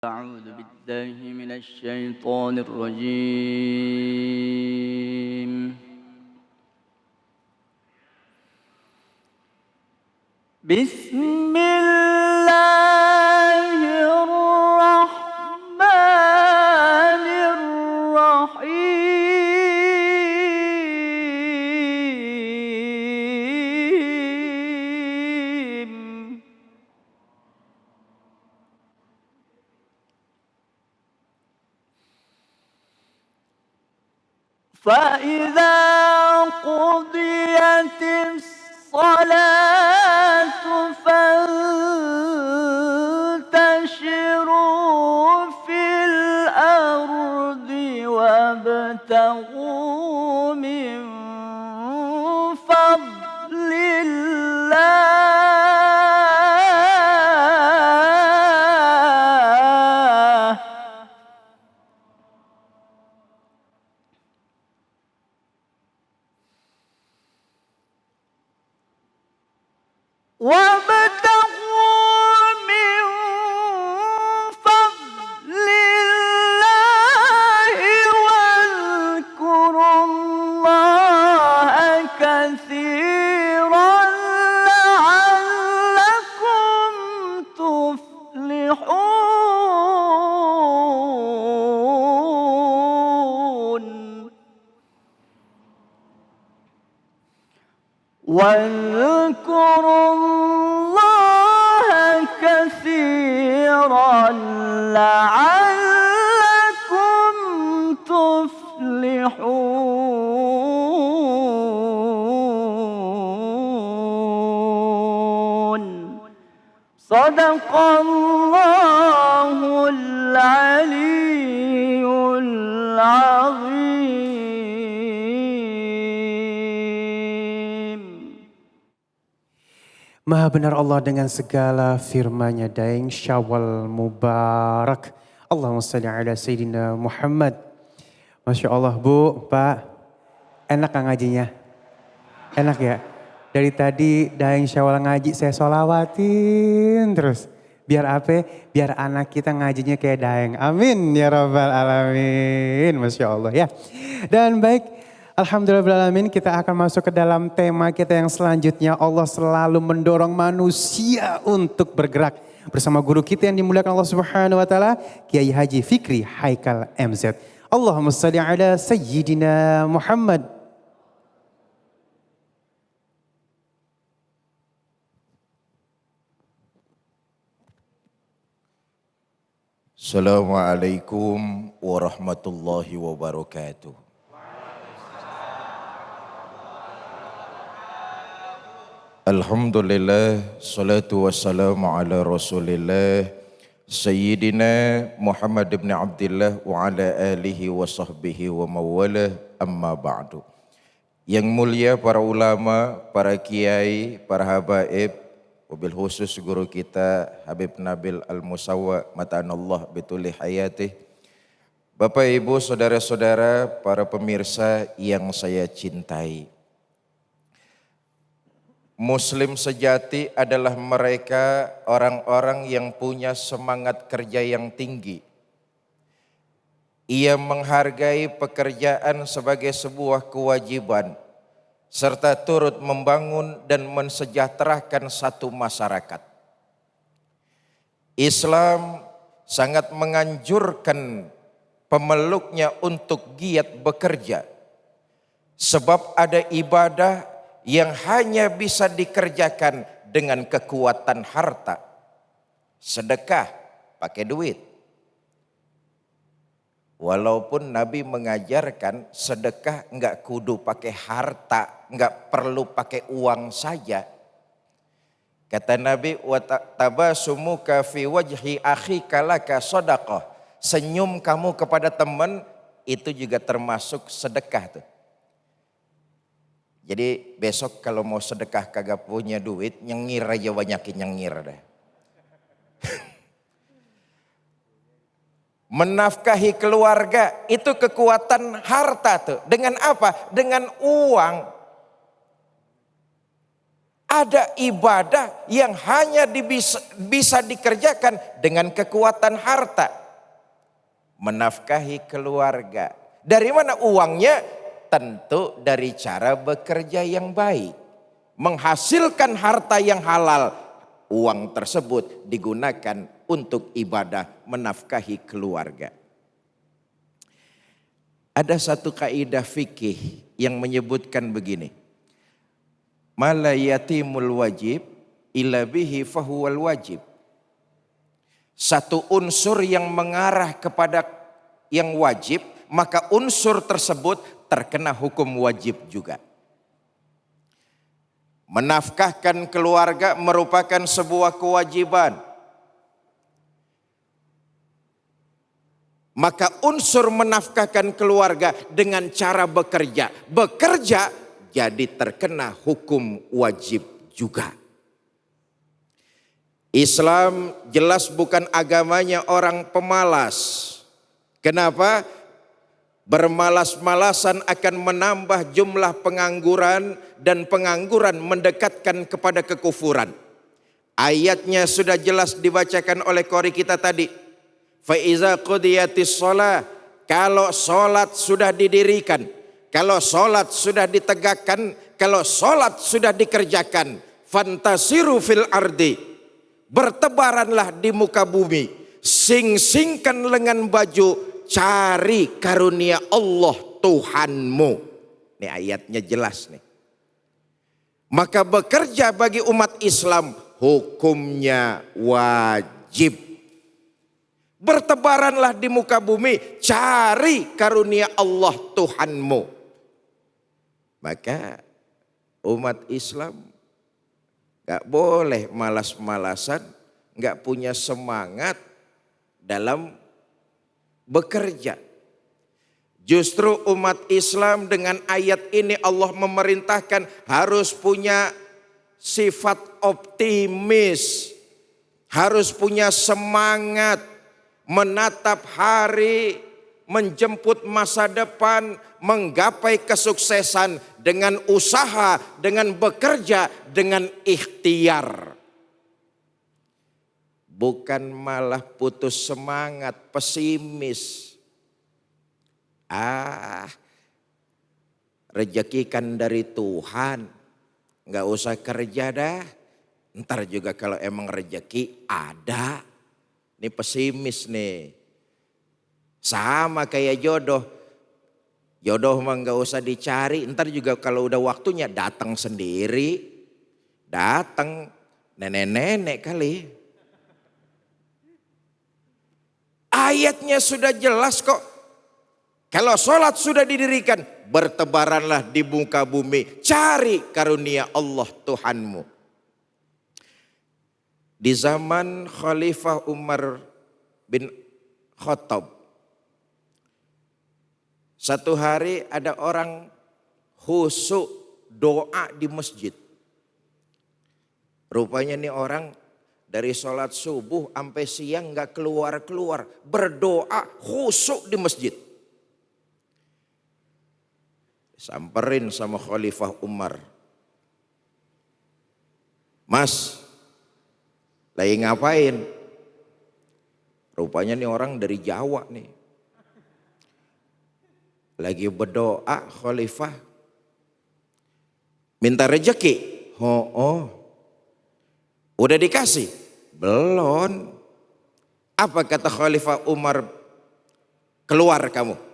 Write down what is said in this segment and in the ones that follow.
أعوذ بالله من الشيطان الرجيم. بسم الله الرحمن الرحيم. فإذا قضيت الصلاة فانتشروا في الأرض وابتغوا من فضل الله وابتغوا من فضل الله واذكروا الله كثيرا لعلكم تفلحون. واذكروا الله كثيرا لعلكم تفلحون. صدق الله العلي العظيم. Maha benar Allah dengan segala firman-Nya. Daeng Syawal Mubarak. Allahumma salli ala Sayyidina Muhammad. Masya Allah Bu, Pak. Enak kan ngajinya? Enak ya? Dari tadi Daeng Syawal ngaji saya sholawatin terus. Biar apa? Biar anak kita ngajinya kayak Daeng. Amin ya Rabbal Alamin. Masya Allah ya. Dan baik. Alhamdulillahirrahmanirrahim, kita akan masuk ke dalam tema kita yang selanjutnya. Allah selalu mendorong manusia untuk bergerak. Bersama guru kita yang dimuliakan Allah Subhanahu wa taala, Kiai Haji Fikri Haikal MZ. Allahumma shalli ala Sayyidina Muhammad. Assalamualaikum warahmatullahi wabarakatuh. Alhamdulillah, salatu wassalamu ala rasulillah Sayyidina Muhammad ibn Abdillah wa ala alihi wa sahbihi wa mawalah, amma ba'du. Yang mulia para ulama, para kiai, para habaib, wabil khusus guru kita Habib Nabil Al-Musawwa mata'anallah bituli hayatih. Bapak ibu saudara-saudara, para pemirsa yang saya cintai. Muslim sejati adalah mereka orang-orang yang punya semangat kerja yang tinggi. Ia menghargai pekerjaan sebagai sebuah kewajiban, serta turut membangun dan mensejahterakan satu masyarakat. Islam sangat menganjurkan pemeluknya untuk giat bekerja, sebab ada ibadah yang hanya bisa dikerjakan dengan kekuatan harta. Sedekah pakai duit. Walaupun Nabi mengajarkan sedekah enggak kudu pakai harta, enggak perlu pakai uang saja. Kata Nabi, wa tabasumuka fi wajhi akhika laka shadaqah. Senyum kamu kepada teman itu juga termasuk sedekah tuh. Jadi besok kalau mau sedekah kagak punya duit, nyengir aja, banyakin nyengir deh. Menafkahi keluarga itu kekuatan harta tuh. Dengan apa? Dengan uang. Ada ibadah yang hanya bisa dikerjakan dengan kekuatan harta. Menafkahi keluarga. Dari mana uangnya? Tentu dari cara bekerja yang baik. Menghasilkan harta yang halal. Uang tersebut digunakan untuk ibadah menafkahi keluarga. Ada satu kaidah fikih yang menyebutkan begini. Mala yatimul wajib illa bihi fahuwal wajib. Satu unsur yang mengarah kepada yang wajib, maka unsur tersebut terkena hukum wajib juga. Menafkahkan keluarga merupakan sebuah kewajiban. Maka unsur menafkahkan keluarga dengan cara bekerja. Bekerja jadi terkena hukum wajib juga. Islam jelas bukan agamanya orang pemalas. Kenapa? Bermalas-malasan akan menambah jumlah pengangguran dan pengangguran mendekatkan kepada kekufuran. Ayatnya sudah jelas dibacakan oleh qori kita tadi. Fa iza qudiyatis shalah, kalau salat sudah didirikan, kalau salat sudah ditegakkan, kalau salat sudah dikerjakan, fantasiru fil ardi, bertebaranlah di muka bumi, sing-singkan lengan baju, cari karunia Allah Tuhanmu. Ini ayatnya jelas nih. Maka bekerja bagi umat Islam hukumnya wajib. Bertebaranlah di muka bumi, cari karunia Allah Tuhanmu. Maka umat Islam gak boleh malas-malasan, gak punya semangat dalam bekerja. Justru umat Islam dengan ayat ini Allah memerintahkan harus punya sifat optimis. Harus punya semangat menatap hari, menjemput masa depan, menggapai kesuksesan dengan usaha, dengan bekerja, dengan ikhtiar. Bukan malah putus semangat, pesimis. Rezeki kan dari Tuhan, nggak usah kerja dah. Ntar juga kalau emang rezeki ada. Ini pesimis nih. Sama kayak jodoh. Jodoh mah nggak usah dicari. Ntar juga kalau udah waktunya datang sendiri. Datang nenek-nenek kali. Ayatnya sudah jelas kok. Kalau sholat sudah didirikan, bertebaranlah di muka bumi. Cari karunia Allah Tuhanmu. Di zaman Khalifah Umar bin Khattab. Satu hari ada orang khusyuk doa di masjid. Rupanya nih orang dari sholat subuh sampai siang gak keluar-keluar. Berdoa khusyuk di masjid. Samperin sama Khalifah Umar. Mas, lagi ngapain? Rupanya nih orang dari Jawa nih. Lagi berdoa Khalifah. Minta rezeki. Oh. Udah dikasih? Belum. Apa kata Khalifah Umar? Keluar kamu.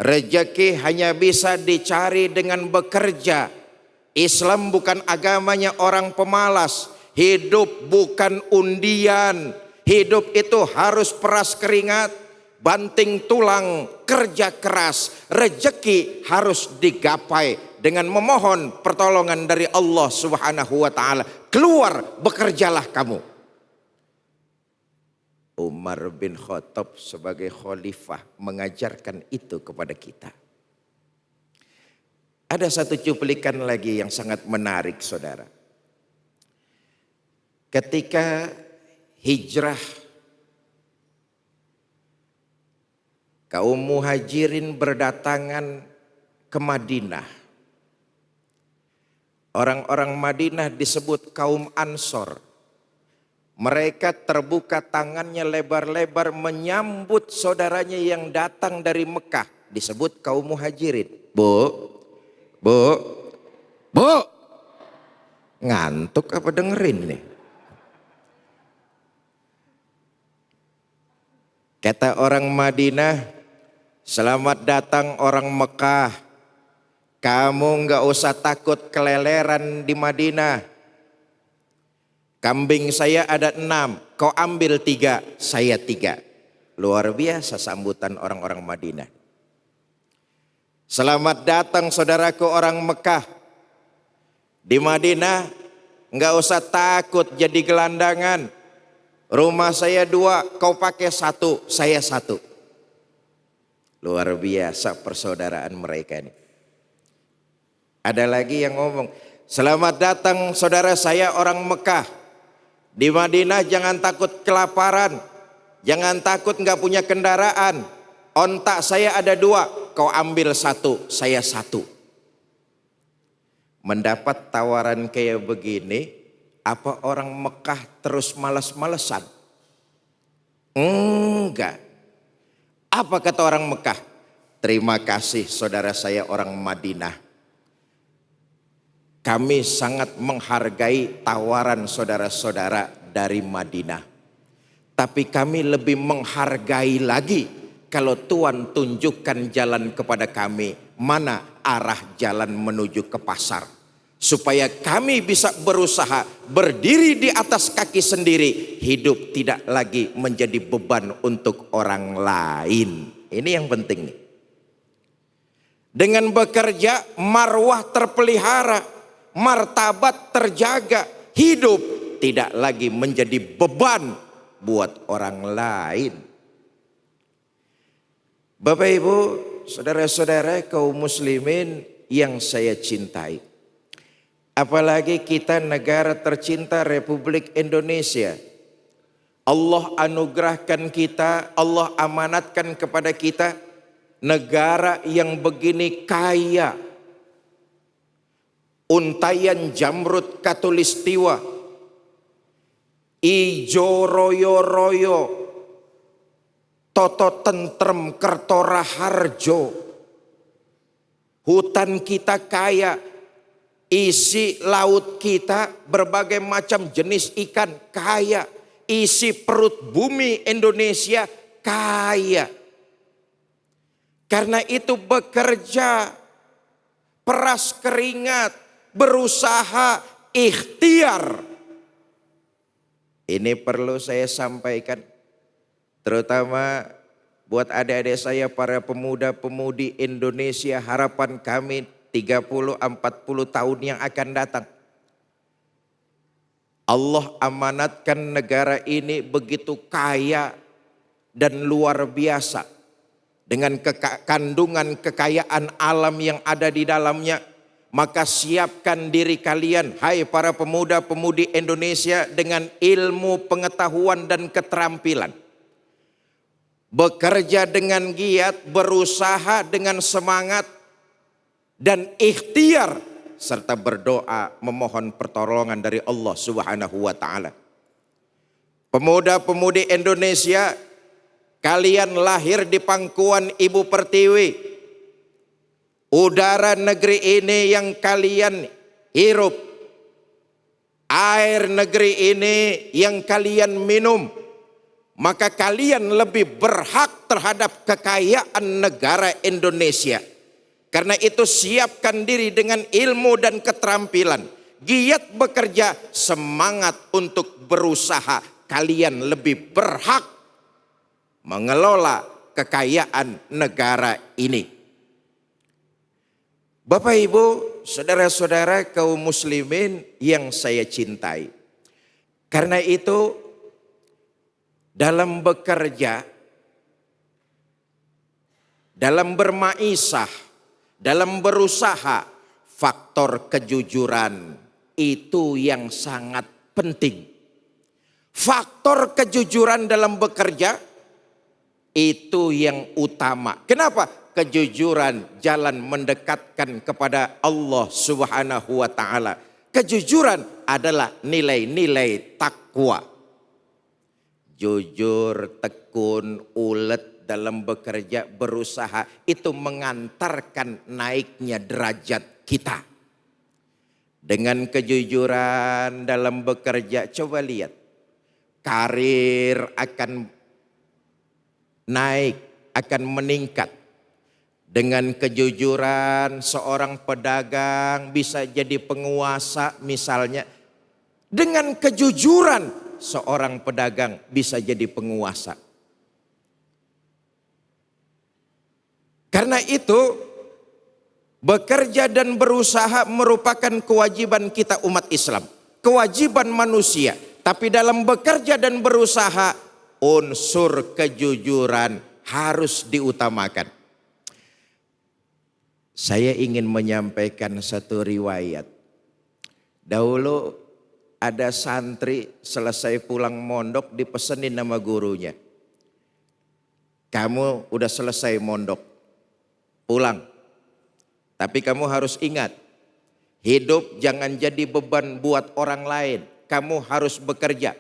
Rezeki hanya bisa dicari dengan bekerja. Islam bukan agamanya orang pemalas. Hidup bukan undian. Hidup itu harus peras keringat, banting tulang, kerja keras. Rezeki harus digapai dengan memohon pertolongan dari Allah Subhanahu wa taala. Keluar, bekerjalah kamu. Umar bin Khattab sebagai khalifah mengajarkan itu kepada kita. Ada satu cuplikan lagi yang sangat menarik, saudara. Ketika hijrah kaum muhajirin berdatangan ke Madinah. Orang-orang Madinah disebut kaum Ansor. Mereka terbuka tangannya lebar-lebar menyambut saudaranya yang datang dari Mekah. Disebut kaum Muhajirin. Bu, ngantuk apa dengerin nih? Kata orang Madinah, selamat datang orang Mekah. Kamu nggak usah takut keleleran di Madinah. Kambing saya ada 6, kau ambil 3, saya 3. Luar biasa sambutan orang-orang Madinah. Selamat datang saudaraku orang Mekah. Di Madinah nggak usah takut jadi gelandangan. Rumah saya 2, kau pakai 1, saya 1. Luar biasa persaudaraan mereka ini. Ada lagi yang ngomong, selamat datang saudara saya orang Mekah. Di Madinah jangan takut kelaparan, jangan takut nggak punya kendaraan. Ontak saya ada 2, kau ambil 1, saya 1. Mendapat tawaran kayak begini, apa orang Mekah terus malas-malesan? Enggak. Apa kata orang Mekah? Terima kasih saudara saya orang Madinah. Kami sangat menghargai tawaran saudara-saudara dari Madinah. Tapi kami lebih menghargai lagi kalau Tuhan tunjukkan jalan kepada kami. Mana arah jalan menuju ke pasar. Supaya kami bisa berusaha berdiri di atas kaki sendiri. Hidup tidak lagi menjadi beban untuk orang lain. Ini yang penting nih. Dengan bekerja marwah terpelihara. Martabat terjaga, hidup tidak lagi menjadi beban buat orang lain. Bapak Ibu, saudara-saudara kaum muslimin yang saya cintai. Apalagi kita negara tercinta Republik Indonesia. Allah anugerahkan kita, Allah amanatkan kepada kita negara yang begini kaya. Untayan jamrut katulistiwa, ijo royo-royo, toto tentrem kertora harjo. Hutan kita kaya, isi laut kita berbagai macam jenis ikan kaya, isi perut bumi Indonesia kaya. Karena itu bekerja, peras keringat, berusaha, ikhtiar. Ini perlu saya sampaikan, terutama buat adik-adik saya para pemuda-pemudi Indonesia, harapan kami 30-40 tahun yang akan datang. Allah amanatkan negara ini begitu kaya dan luar biasa. Dengan kandungan kekayaan alam yang ada di dalamnya. Maka siapkan diri kalian, hai para pemuda-pemudi Indonesia, dengan ilmu, pengetahuan dan keterampilan. Bekerja dengan giat, berusaha dengan semangat dan ikhtiar, serta berdoa memohon pertolongan dari Allah Subhanahu wa taala. Pemuda-pemudi Indonesia, kalian lahir di pangkuan Ibu Pertiwi. Udara negeri ini yang kalian hirup, air negeri ini yang kalian minum, maka kalian lebih berhak terhadap kekayaan negara Indonesia. Karena itu siapkan diri dengan ilmu dan keterampilan, giat bekerja, semangat untuk berusaha. Kalian lebih berhak mengelola kekayaan negara ini. Bapak Ibu, saudara-saudara kaum muslimin yang saya cintai. Karena itu dalam bekerja, dalam bermaisah, dalam berusaha, faktor kejujuran itu yang sangat penting. Faktor kejujuran dalam bekerja itu yang utama. Kenapa? kejujuran jalan mendekatkan kepada Allah Subhanahu wa taala. Kejujuran adalah nilai-nilai takwa. Jujur, tekun, ulet dalam bekerja, berusaha, itu mengantarkan naiknya derajat kita. Dengan kejujuran dalam bekerja, coba lihat, karir akan naik, akan meningkat. Dengan kejujuran seorang pedagang bisa jadi penguasa misalnya. Dengan kejujuran seorang pedagang bisa jadi penguasa. Karena itu bekerja dan berusaha merupakan kewajiban kita umat Islam. Kewajiban manusia. Tapi dalam bekerja dan berusaha unsur kejujuran harus diutamakan. Saya ingin menyampaikan satu riwayat. Dahulu ada santri selesai pulang mondok dipesenin nama gurunya. Kamu udah selesai mondok, pulang. Tapi kamu harus ingat, hidup jangan jadi beban buat orang lain. Kamu harus bekerja.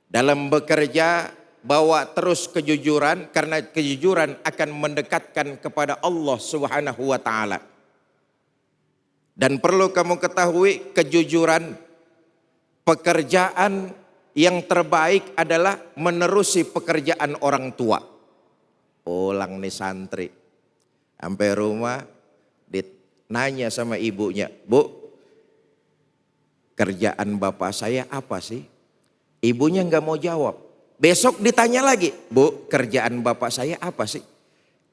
Dalam bekerja, bawa terus kejujuran, karena kejujuran akan mendekatkan kepada Allah Subhanahu wa taala. Dan perlu kamu ketahui, kejujuran pekerjaan yang terbaik adalah menerusi pekerjaan orang tua. Pulang nih santri, sampai rumah nanya sama ibunya, Bu, kerjaan bapak saya apa sih? Ibunya nggak mau jawab. Besok ditanya lagi, Bu, kerjaan bapak saya apa sih?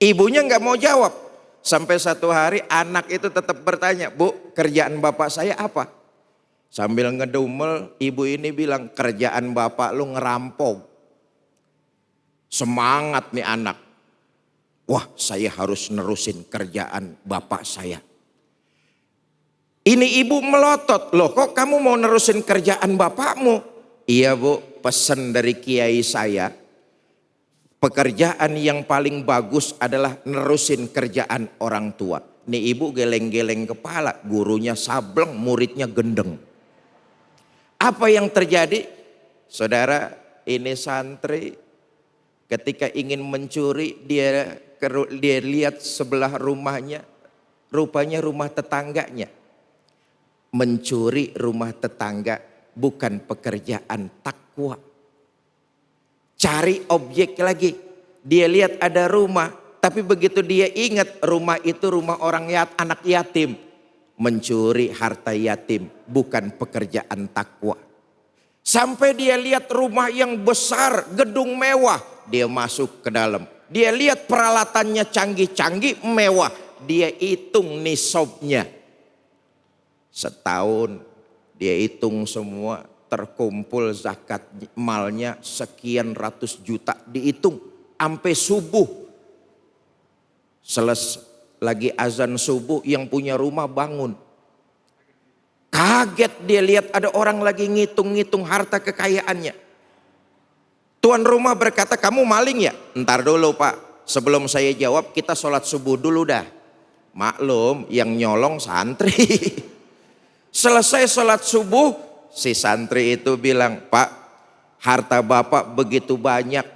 Ibunya nggak mau jawab. Sampai satu hari anak itu tetap bertanya, Bu, kerjaan bapak saya apa? Sambil ngedumel, ibu ini bilang, kerjaan bapak lu ngerampok. Semangat nih anak. Wah, saya harus nerusin kerjaan bapak saya. Ini ibu melotot, loh kok kamu mau nerusin kerjaan bapakmu? Iya Bu, pesan dari kiai saya, pekerjaan yang paling bagus adalah nerusin kerjaan orang tua. Nih ibu geleng-geleng kepala, gurunya sableng, muridnya gendeng. Apa yang terjadi? Saudara, ini santri ketika ingin mencuri, dia lihat sebelah rumahnya, rupanya rumah tetangganya. Mencuri rumah tetangga bukan pekerjaan takwa. Cari objek lagi. Dia lihat ada rumah, tapi begitu dia ingat rumah itu rumah orang anak yatim. Mencuri harta yatim bukan pekerjaan takwa. Sampai dia lihat rumah yang besar, gedung mewah, dia masuk ke dalam. Dia lihat peralatannya canggih-canggih, mewah. Dia hitung nisabnya. Setahun dia hitung semua, terkumpul zakat malnya sekian ratus juta, dihitung sampai subuh. Lagi azan subuh, yang punya rumah bangun. Kaget dia lihat ada orang lagi ngitung-ngitung harta kekayaannya. Tuan rumah berkata, kamu maling ya? Ntar dulu Pak, sebelum saya jawab kita sholat subuh dulu dah. Maklum yang nyolong santri. Selesai sholat subuh, si santri itu bilang, Pak, harta Bapak begitu banyak.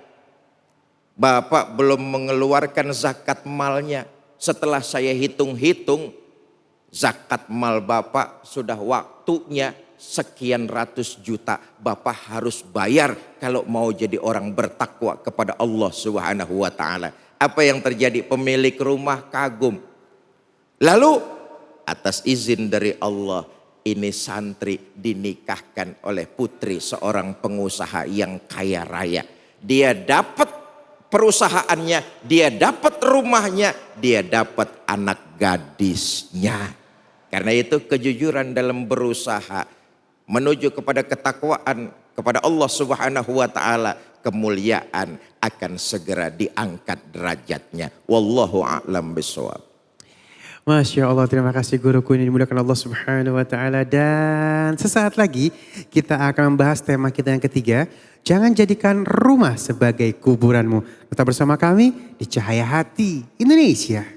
Bapak belum mengeluarkan zakat malnya. Setelah saya hitung-hitung, zakat mal Bapak sudah waktunya sekian ratus juta. Bapak harus bayar kalau mau jadi orang bertakwa kepada Allah Subhanahu wa taala. Apa yang terjadi? Pemilik rumah kagum. Lalu atas izin dari Allah, ini santri dinikahkan oleh putri seorang pengusaha yang kaya raya. Dia dapat perusahaannya, dia dapat rumahnya, dia dapat anak gadisnya. Karena itu kejujuran dalam berusaha menuju kepada ketakwaan kepada Allah Subhanahu wa taala, kemuliaan akan segera diangkat derajatnya. Wallahu a'lam bishawab. Masya Allah, terima kasih guruku ini dimuliakan Allah Subhanahu wa Ta'ala. Dan sesaat lagi kita akan membahas tema kita yang ketiga. Jangan jadikan rumah sebagai kuburanmu. Tetap bersama kami di Cahaya Hati Indonesia.